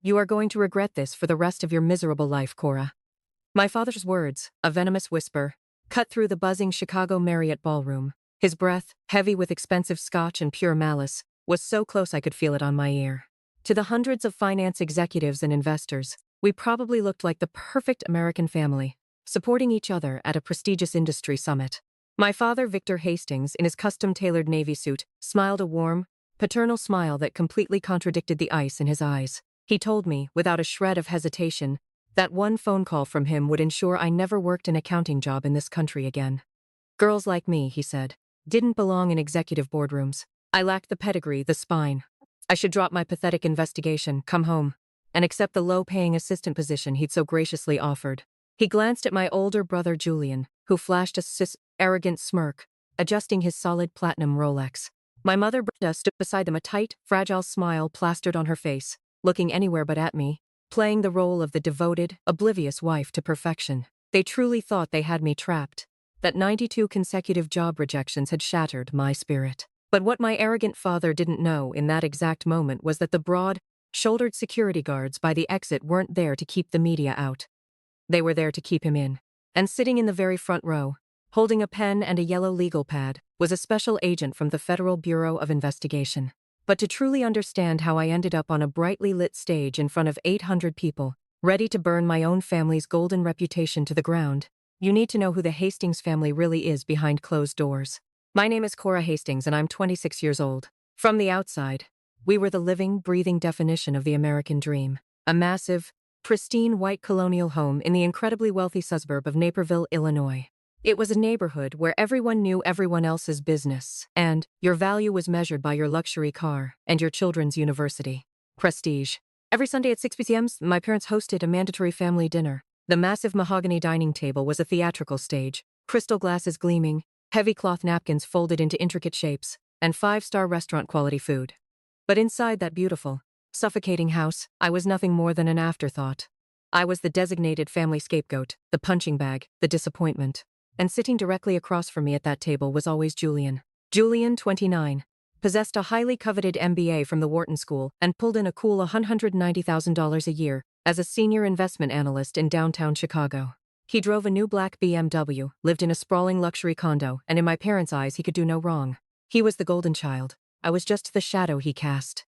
You are going to regret this for the rest of your miserable life, Cora. My father's words, a venomous whisper, cut through the buzzing Chicago Marriott ballroom. His breath, heavy with expensive scotch and pure malice, was so close I could feel it on my ear. To the hundreds of finance executives and investors, we probably looked like the perfect American family, supporting each other at a prestigious industry summit. My father, Victor Hastings, in his custom-tailored Navy suit, smiled a warm, paternal smile that completely contradicted the ice in his eyes. He told me, without a shred of hesitation, that one phone call from him would ensure I never worked an accounting job in this country again. Girls like me, he said, didn't belong in executive boardrooms. I lacked the pedigree, the spine. I should drop my pathetic investigation, come home, and accept the low-paying assistant position he'd so graciously offered. He glanced at my older brother Julian, who flashed a arrogant smirk, adjusting his solid platinum Rolex. My mother Brenda stood beside them, a tight, fragile smile plastered on her face, looking anywhere but at me, playing the role of the devoted, oblivious wife to perfection. They truly thought they had me trapped, that 92 consecutive job rejections had shattered my spirit. But what my arrogant father didn't know in that exact moment was that the broad-shouldered security guards by the exit weren't there to keep the media out. They were there to keep him in. And sitting in the very front row, holding a pen and a yellow legal pad, was a special agent from the Federal Bureau of Investigation. But to truly understand how I ended up on a brightly lit stage in front of 800 people, ready to burn my own family's golden reputation to the ground, you need to know who the Hastings family really is behind closed doors. My name is Cora Hastings and I'm 26 years old. From the outside, we were the living, breathing definition of the American dream. A massive, pristine white colonial home in the incredibly wealthy suburb of Naperville, Illinois. It was a neighborhood where everyone knew everyone else's business, and your value was measured by your luxury car and your children's university. Prestige. Every Sunday at 6 p.m., my parents hosted a mandatory family dinner. The massive mahogany dining table was a theatrical stage, crystal glasses gleaming, heavy cloth napkins folded into intricate shapes, and 5-star restaurant-quality food. But inside that beautiful, suffocating house, I was nothing more than an afterthought. I was the designated family scapegoat, the punching bag, the disappointment. And sitting directly across from me at that table was always Julian. Julian, 29, possessed a highly coveted MBA from the Wharton School and pulled in a cool $190,000 a year as a senior investment analyst in downtown Chicago. He drove a new black BMW, lived in a sprawling luxury condo, and in my parents' eyes he could do no wrong. He was the golden child. I was just the shadow he cast.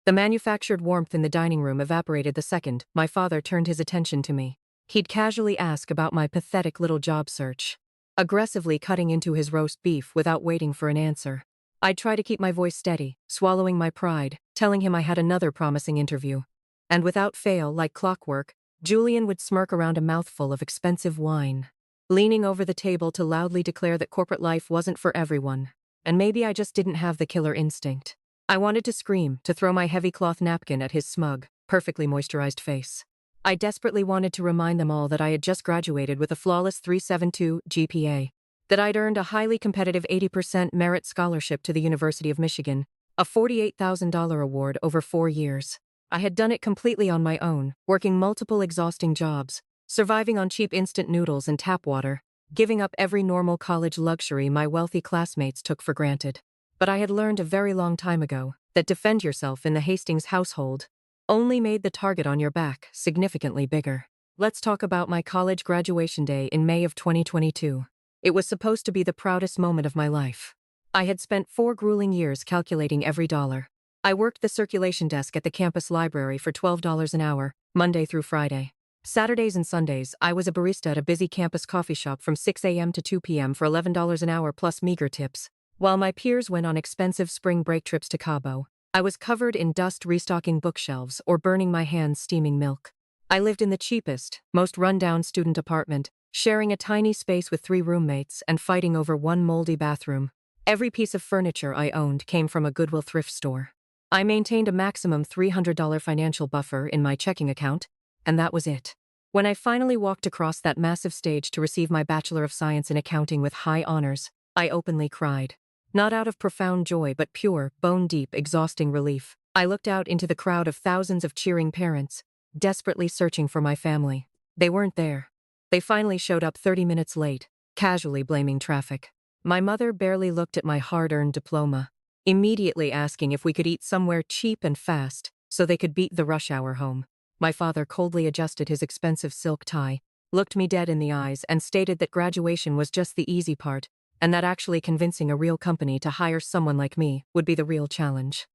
The manufactured warmth in the dining room evaporated the second my father turned his attention to me. He'd casually ask about my pathetic little job search, aggressively cutting into his roast beef without waiting for an answer. I'd try to keep my voice steady, swallowing my pride, telling him I had another promising interview. And without fail, like clockwork, Julian would smirk around a mouthful of expensive wine, leaning over the table to loudly declare that corporate life wasn't for everyone. And maybe I just didn't have the killer instinct. I wanted to scream, to throw my heavy cloth napkin at his smug, perfectly moisturized face. I desperately wanted to remind them all that I had just graduated with a flawless 3.72 GPA, that I'd earned a highly competitive 80% merit scholarship to the University of Michigan, a $48,000 award over 4 years. I had done it completely on my own, working multiple exhausting jobs, surviving on cheap instant noodles and tap water, giving up every normal college luxury my wealthy classmates took for granted. But I had learned a very long time ago that defend yourself in the Hastings household only made the target on your back significantly bigger. Let's talk about my college graduation day in May of 2022. It was supposed to be the proudest moment of my life. I had spent 4 grueling years calculating every dollar. I worked the circulation desk at the campus library for $12 an hour, Monday through Friday. Saturdays and Sundays, I was a barista at a busy campus coffee shop from 6 a.m. to 2 p.m. for $11 an hour plus meager tips. While my peers went on expensive spring break trips to Cabo, I was covered in dust restocking bookshelves or burning my hands steaming milk. I lived in the cheapest, most run-down student apartment, sharing a tiny space with 3 roommates and fighting over one moldy bathroom. Every piece of furniture I owned came from a Goodwill thrift store. I maintained a maximum $300 financial buffer in my checking account, and that was it. When I finally walked across that massive stage to receive my Bachelor of Science in Accounting with high honors, I openly cried. Not out of profound joy but pure, bone-deep, exhausting relief. I looked out into the crowd of thousands of cheering parents, desperately searching for my family. They weren't there. They finally showed up 30 minutes late, casually blaming traffic. My mother barely looked at my hard-earned diploma, immediately asking if we could eat somewhere cheap and fast so they could beat the rush hour home. My father coldly adjusted his expensive silk tie, looked me dead in the eyes, and stated that graduation was just the easy part, and that actually convincing a real company to hire someone like me would be the real challenge.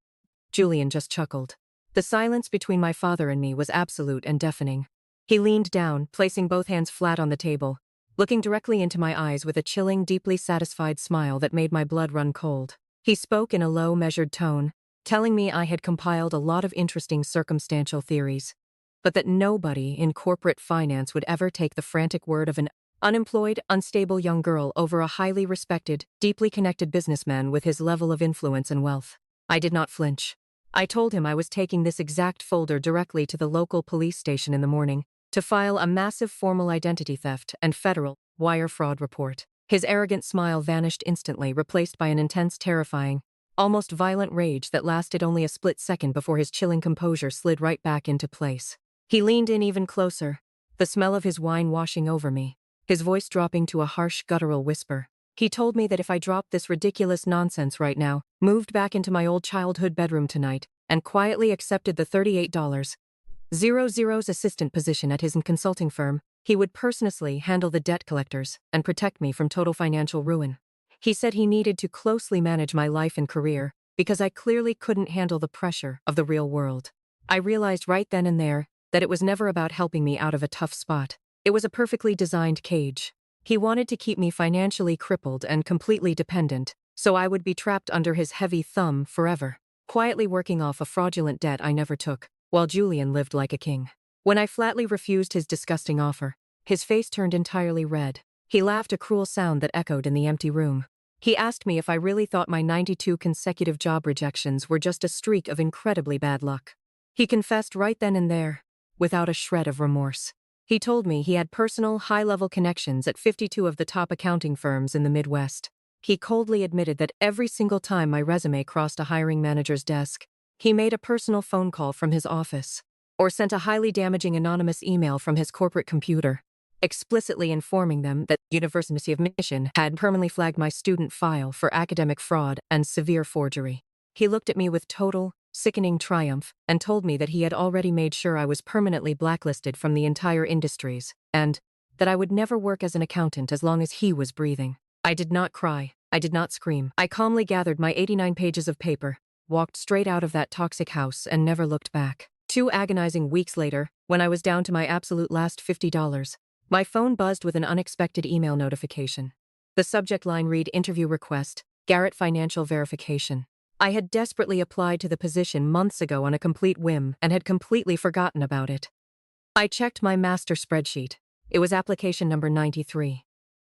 Julian just chuckled. The silence between my father and me was absolute and deafening. He leaned down, placing both hands flat on the table, looking directly into my eyes with a chilling, deeply satisfied smile that made my blood run cold. He spoke in a low, measured tone, telling me I had compiled a lot of interesting circumstantial theories, but that nobody in corporate finance would ever take the frantic word of an unemployed, unstable young girl over a highly respected, deeply connected businessman with his level of influence and wealth. I did not flinch. I told him I was taking this exact folder directly to the local police station in the morning to file a massive formal identity theft and federal wire fraud report. His arrogant smile vanished instantly, replaced by an intense, terrifying, almost violent rage that lasted only a split second before his chilling composure slid right back into place. He leaned in even closer, the smell of his wine washing over me, his voice dropping to a harsh, guttural whisper. He told me that if I dropped this ridiculous nonsense right now, moved back into my old childhood bedroom tonight, and quietly accepted the $38,000's assistant position at his consulting firm, he would personally handle the debt collectors and protect me from total financial ruin. He said he needed to closely manage my life and career because I clearly couldn't handle the pressure of the real world. I realized right then and there that it was never about helping me out of a tough spot. It was a perfectly designed cage. He wanted to keep me financially crippled and completely dependent, so I would be trapped under his heavy thumb forever, quietly working off a fraudulent debt I never took, while Julian lived like a king. When I flatly refused his disgusting offer, his face turned entirely red. He laughed, a cruel sound that echoed in the empty room. He asked me if I really thought my 92 consecutive job rejections were just a streak of incredibly bad luck. He confessed right then and there, without a shred of remorse. He told me he had personal, high-level connections at 52 of the top accounting firms in the Midwest. He coldly admitted that every single time my resume crossed a hiring manager's desk, he made a personal phone call from his office, or sent a highly damaging anonymous email from his corporate computer, explicitly informing them that the University of Michigan had permanently flagged my student file for academic fraud and severe forgery. He looked at me with total, sickening triumph and told me that he had already made sure I was permanently blacklisted from the entire industries, and that I would never work as an accountant as long as he was breathing. I did not cry. I did not scream. I calmly gathered my 89 pages of paper, walked straight out of that toxic house, and never looked back. 2 agonizing weeks later, when I was down to my absolute last $50, my phone buzzed with an unexpected email notification. The subject line read, "Interview request, Garrett Financial Verification." I had desperately applied to the position months ago on a complete whim and had completely forgotten about it. I checked my master spreadsheet. It was application number 93.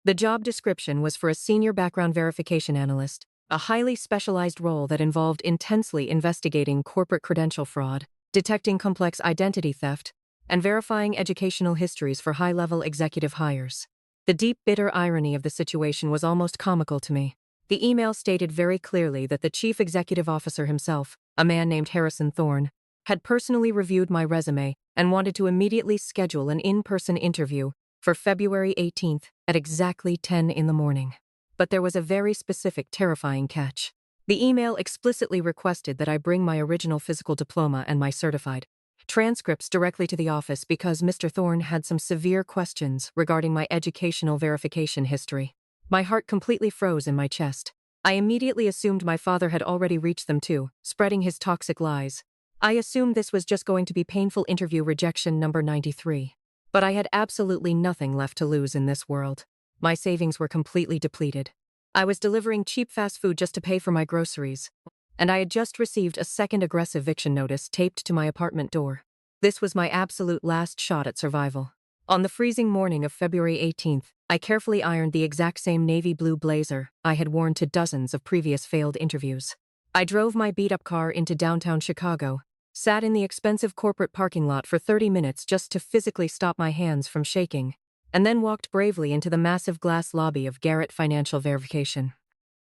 The job description was for a senior background verification analyst, a highly specialized role that involved intensely investigating corporate credential fraud, detecting complex identity theft, and verifying educational histories for high-level executive hires. The deep, bitter irony of the situation was almost comical to me. The email stated very clearly that the chief executive officer himself, a man named Harrison Thorne, had personally reviewed my resume and wanted to immediately schedule an in-person interview for February 18th at exactly 10 in the morning. But there was a very specific, terrifying catch. The email explicitly requested that I bring my original physical diploma and my certified transcripts directly to the office because Mr. Thorne had some severe questions regarding my educational verification history. My heart completely froze in my chest. I immediately assumed my father had already reached them too, spreading his toxic lies. I assumed this was just going to be painful interview rejection number 93. But I had absolutely nothing left to lose in this world. My savings were completely depleted. I was delivering cheap fast food just to pay for my groceries, and I had just received a second aggressive eviction notice taped to my apartment door. This was my absolute last shot at survival. On the freezing morning of February 18th, I carefully ironed the exact same navy blue blazer I had worn to dozens of previous failed interviews. I drove my beat-up car into downtown Chicago, sat in the expensive corporate parking lot for 30 minutes just to physically stop my hands from shaking, and then walked bravely into the massive glass lobby of Garrett Financial Verification.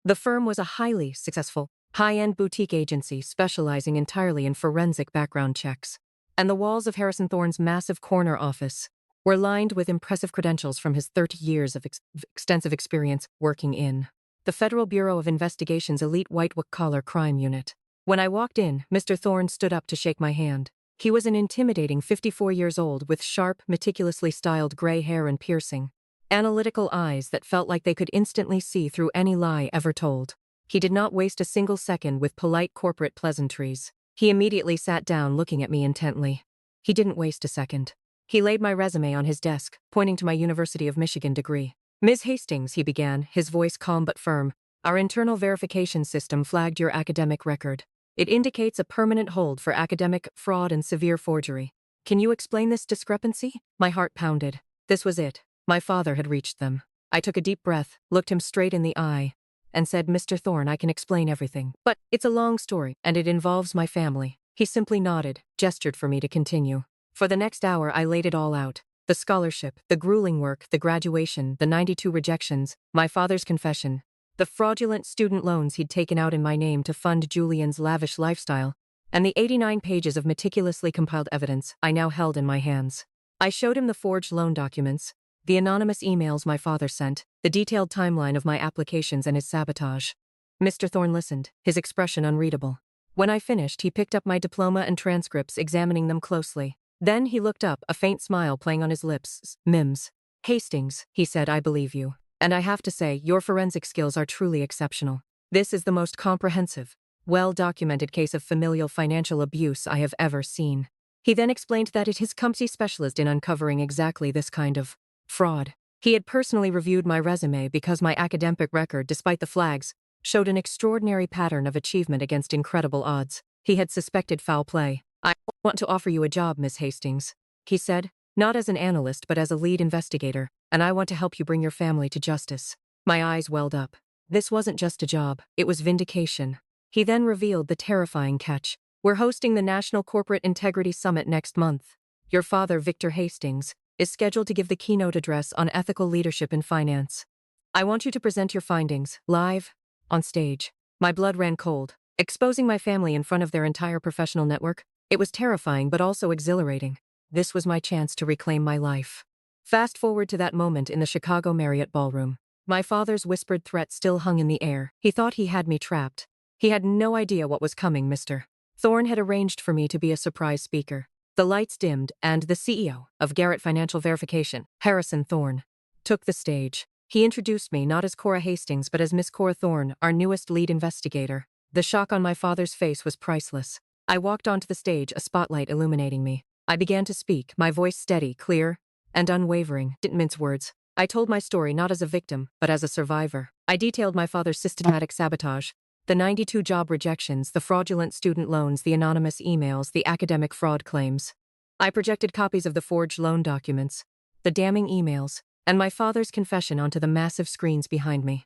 The firm was a highly successful, high-end boutique agency specializing entirely in forensic background checks, and the walls of Harrison Thorne's massive corner office were lined with impressive credentials from his 30 years of extensive experience working in the Federal Bureau of Investigation's elite white-collar crime unit. When I walked in, Mr. Thorne stood up to shake my hand, He was an intimidating 54 years old with sharp, meticulously styled gray hair and piercing, analytical eyes that felt like they could instantly see through any lie ever told. He did not waste a single second with polite corporate pleasantries. He immediately sat down looking at me intently. He didn't waste a second. He laid my resume on his desk, pointing to my University of Michigan degree. "Ms. Hastings," he began, his voice calm but firm, "our internal verification system flagged your academic record. It indicates a permanent hold for academic fraud and severe forgery. Can you explain this discrepancy?" My heart pounded. This was it. My father had reached them. I took a deep breath, looked him straight in the eye, and said, "Mr. Thorne, I can explain everything. But it's a long story, and it involves my family." He simply nodded, gestured for me to continue. For the next hour, I laid it all out. The scholarship, the grueling work, the graduation, the 92 rejections, my father's confession, the fraudulent student loans he'd taken out in my name to fund Julian's lavish lifestyle, and the 89 pages of meticulously compiled evidence I now held in my hands. I showed him the forged loan documents, the anonymous emails my father sent, the detailed timeline of my applications and his sabotage. Mr. Thorne listened, his expression unreadable. When I finished, he picked up my diploma and transcripts, examining them closely. Then he looked up, a faint smile playing on his lips. "Mims Hastings," he said, "I believe you. And I have to say, your forensic skills are truly exceptional. This is the most comprehensive, well-documented case of familial financial abuse I have ever seen." He then explained that his company specialized in uncovering exactly this kind of fraud. He had personally reviewed my resume because my academic record, despite the flags, showed an extraordinary pattern of achievement against incredible odds. He had suspected foul play. "I want to offer you a job, Miss Hastings," he said, "not as an analyst but as a lead investigator, and I want to help you bring your family to justice." My eyes welled up. This wasn't just a job, it was vindication. He then revealed the terrifying catch. "We're hosting the National Corporate Integrity Summit next month. Your father, Victor Hastings, is scheduled to give the keynote address on ethical leadership in finance. I want you to present your findings, live, on stage." My blood ran cold. Exposing my family in front of their entire professional network, it was terrifying but also exhilarating. This was my chance to reclaim my life. Fast forward to that moment in the Chicago Marriott ballroom. My father's whispered threat still hung in the air. He thought he had me trapped. He had no idea what was coming. Mr. Thorne had arranged for me to be a surprise speaker. The lights dimmed, and the CEO of Garrett Financial Verification, Harrison Thorne, took the stage. He introduced me not as Cora Hastings but as Miss Cora Thorne, our newest lead investigator. The shock on my father's face was priceless. I walked onto the stage, a spotlight illuminating me. I began to speak, my voice steady, clear, and unwavering. Didn't mince words. I told my story not as a victim, but as a survivor. I detailed my father's systematic sabotage, the 92 job rejections, the fraudulent student loans, the anonymous emails, the academic fraud claims. I projected copies of the forged loan documents, the damning emails, and my father's confession onto the massive screens behind me.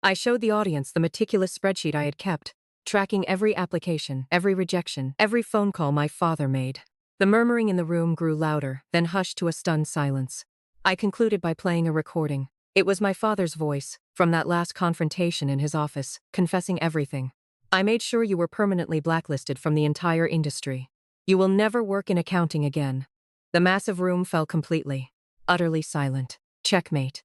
I showed the audience the meticulous spreadsheet I had kept, tracking every application, every rejection, every phone call my father made. The murmuring in the room grew louder, then hushed to a stunned silence. I concluded by playing a recording. It was my father's voice, from that last confrontation in his office, confessing everything. "I made sure you were permanently blacklisted from the entire industry. You will never work in accounting again." The massive room fell completely, utterly silent. Checkmate.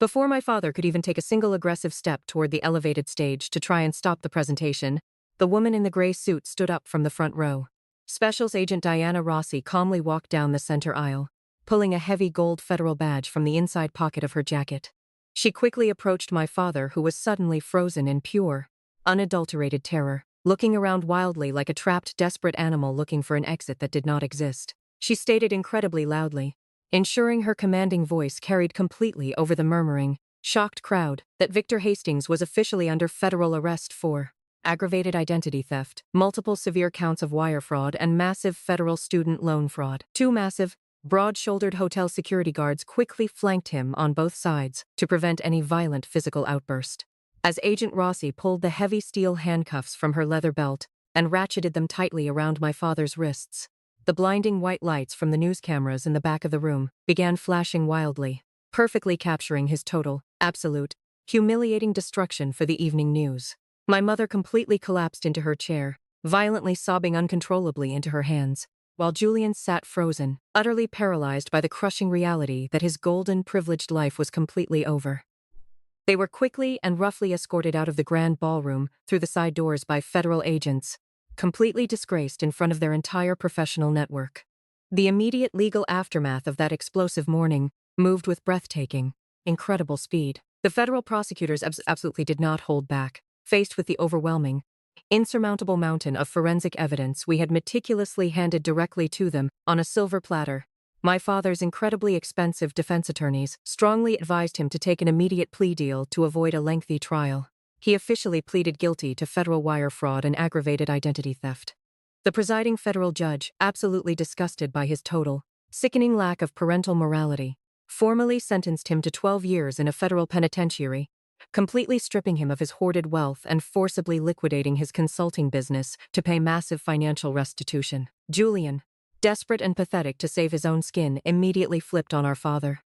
Before my father could even take a single aggressive step toward the elevated stage to try and stop the presentation, the woman in the gray suit stood up from the front row. Specials Agent Diana Rossi calmly walked down the center aisle, pulling a heavy gold federal badge from the inside pocket of her jacket. She quickly approached my father, who was suddenly frozen in pure, unadulterated terror, looking around wildly like a trapped, desperate animal looking for an exit that did not exist. She stated incredibly loudly, ensuring her commanding voice carried completely over the murmuring, shocked crowd, that Victor Hastings was officially under federal arrest for aggravated identity theft, multiple severe counts of wire fraud, and massive federal student loan fraud. Two massive, broad-shouldered hotel security guards quickly flanked him on both sides to prevent any violent physical outburst. As Agent Rossi pulled the heavy steel handcuffs from her leather belt and ratcheted them tightly around my father's wrists, the blinding white lights from the news cameras in the back of the room began flashing wildly, perfectly capturing his total, absolute, humiliating destruction for the evening news. My mother completely collapsed into her chair, violently sobbing uncontrollably into her hands, while Julian sat frozen, utterly paralyzed by the crushing reality that his golden, privileged life was completely over. They were quickly and roughly escorted out of the grand ballroom through the side doors by federal agents, completely disgraced in front of their entire professional network. The immediate legal aftermath of that explosive morning moved with breathtaking, incredible speed. The federal prosecutors absolutely did not hold back, faced with the overwhelming, insurmountable mountain of forensic evidence we had meticulously handed directly to them on a silver platter. My father's incredibly expensive defense attorneys strongly advised him to take an immediate plea deal to avoid a lengthy trial. He officially pleaded guilty to federal wire fraud and aggravated identity theft. The presiding federal judge, absolutely disgusted by his total, sickening lack of parental morality, formally sentenced him to 12 years in a federal penitentiary, completely stripping him of his hoarded wealth and forcibly liquidating his consulting business to pay massive financial restitution. Julian, desperate and pathetic to save his own skin, immediately flipped on our father.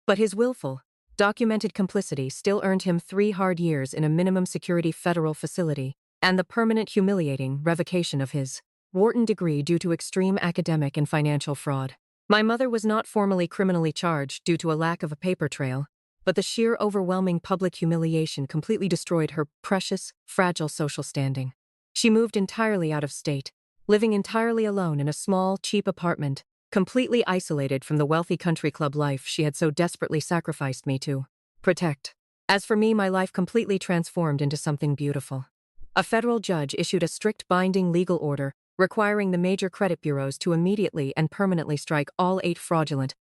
But his willful, documented complicity still earned him 3 hard years in a minimum security federal facility and the permanent humiliating revocation of his Wharton degree due to extreme academic and financial fraud. My mother was not formally criminally charged due to a lack of a paper trail, but the sheer overwhelming public humiliation completely destroyed her precious, fragile social standing. She moved entirely out of state, living entirely alone in a small, cheap apartment, completely isolated from the wealthy country club life she had so desperately sacrificed me to protect. As for me, my life completely transformed into something beautiful. A federal judge issued a strict binding legal order requiring the major credit bureaus to immediately and permanently strike all 8 fraudulent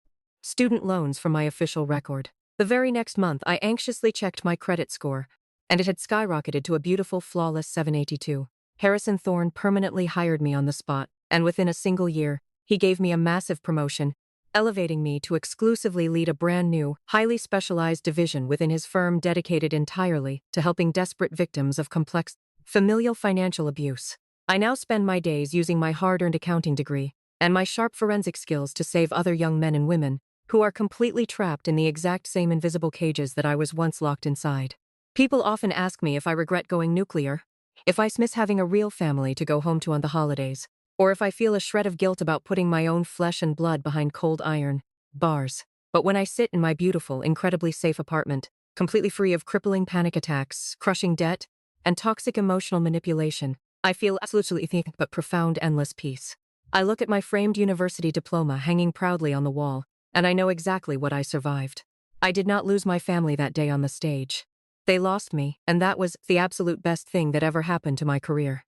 student loans from my official record. The very next month, I anxiously checked my credit score, and it had skyrocketed to a beautiful, flawless 782. Harrison Thorne permanently hired me on the spot, and within a single year, he gave me a massive promotion, elevating me to exclusively lead a brand new, highly specialized division within his firm dedicated entirely to helping desperate victims of complex familial financial abuse. I now spend my days using my hard-earned accounting degree and my sharp forensic skills to save other young men and women who are completely trapped in the exact same invisible cages that I was once locked inside. People often ask me if I regret going nuclear, if I miss having a real family to go home to on the holidays, or if I feel a shred of guilt about putting my own flesh and blood behind cold iron bars. But when I sit in my beautiful, incredibly safe apartment, completely free of crippling panic attacks, crushing debt, and toxic emotional manipulation, I feel absolutely nothing but profound, endless peace. I look at my framed university diploma hanging proudly on the wall, and I know exactly what I survived. I did not lose my family that day on the stage. They lost me, and that was the absolute best thing that ever happened to my career.